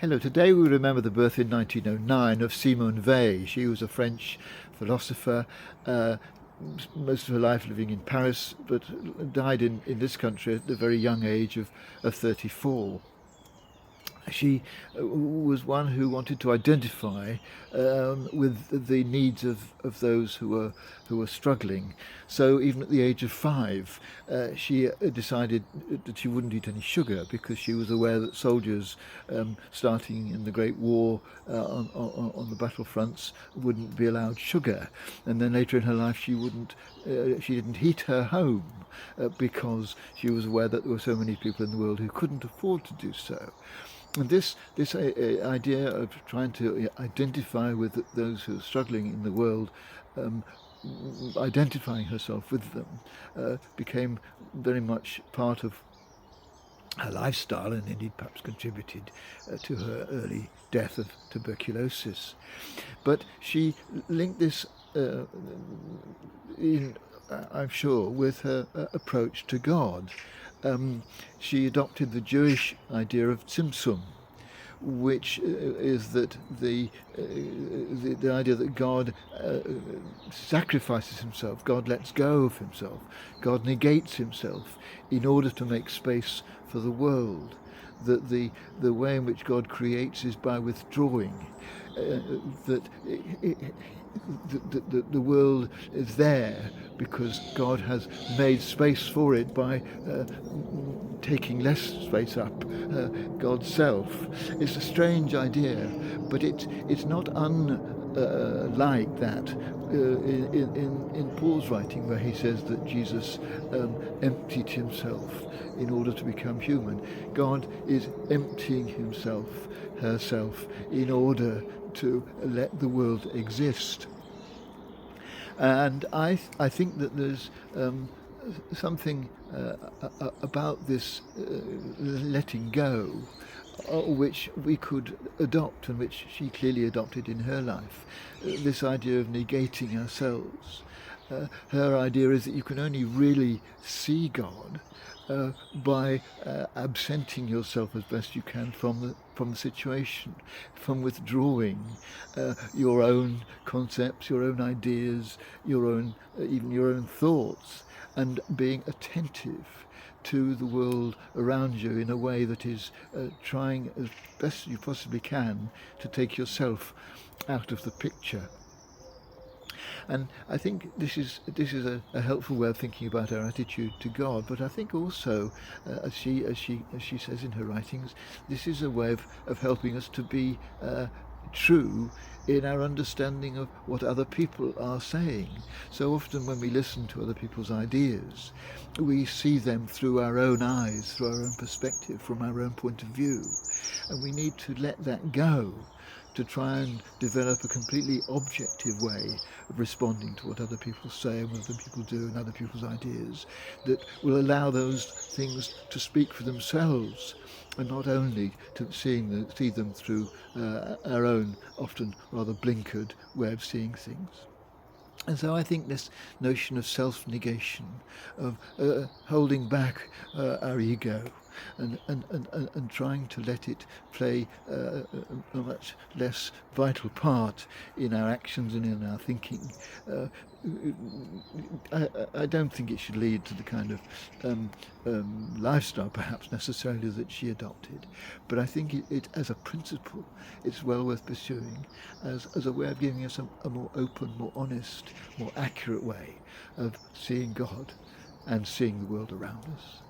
Hello, today we remember the birth in 1909 of Simone Weil. She was a French philosopher, uh, most of her life living in Paris, but died in this country at the very young age of 34. She was one who wanted to identify with the needs of those who were struggling. So even at the age of 5, she decided that she wouldn't eat any sugar because she was aware that soldiers starting in the Great War on the battlefronts wouldn't be allowed sugar. And then later in her life, she didn't heat her home because she was aware that there were so many people in the world who couldn't afford to do so. And this idea of trying to identify with those who are struggling in the world, um, identifying herself with them, became very much part of her lifestyle, and indeed perhaps contributed to her early death of tuberculosis. But she linked this in, I'm sure, with her approach to God. She adopted the Jewish idea of tzimtzum, which is that the idea that God sacrifices himself, God lets go of himself, God negates himself in order to make space for the world. That the way in which God creates is by withdrawing. That the world is there because God has made space for it by taking less space up, God's self. It's a strange idea, but it's not unlike that in Paul's writing, where he says that Jesus emptied himself in order to become human. God is emptying himself, herself, in order to let the world exist. And I think that there's something about this letting go, which we could adopt, and which she clearly adopted in her life. This idea of negating ourselves. Her idea is that you can only really see God by absenting yourself as best you can from the situation, from withdrawing your own concepts, your own ideas, your own even your own thoughts, and being attentive to the world around you in a way that is trying as best you possibly can to take yourself out of the picture. And I think this is a helpful way of thinking about our attitude to God. But I think also, as she says in her writings, this is a way of helping us to be true in our understanding of what other people are saying. So often when we listen to other people's ideas, we see them through our own eyes, through our own perspective, from our own point of view. And we need to let that go, to try and develop a completely objective way of responding to what other people say and what other people do and other people's ideas, that will allow those things to speak for themselves, and not only to see them through our own often rather blinkered way of seeing things. And so I think this notion of self-negation, of holding back our ego, and trying to let it play a much less vital part in our actions and in our thinking, I don't think it should lead to the kind of lifestyle perhaps necessarily that she adopted. But I think it as a principle, it's well worth pursuing as a way of giving us a more open, more honest, more accurate way of seeing God and seeing the world around us.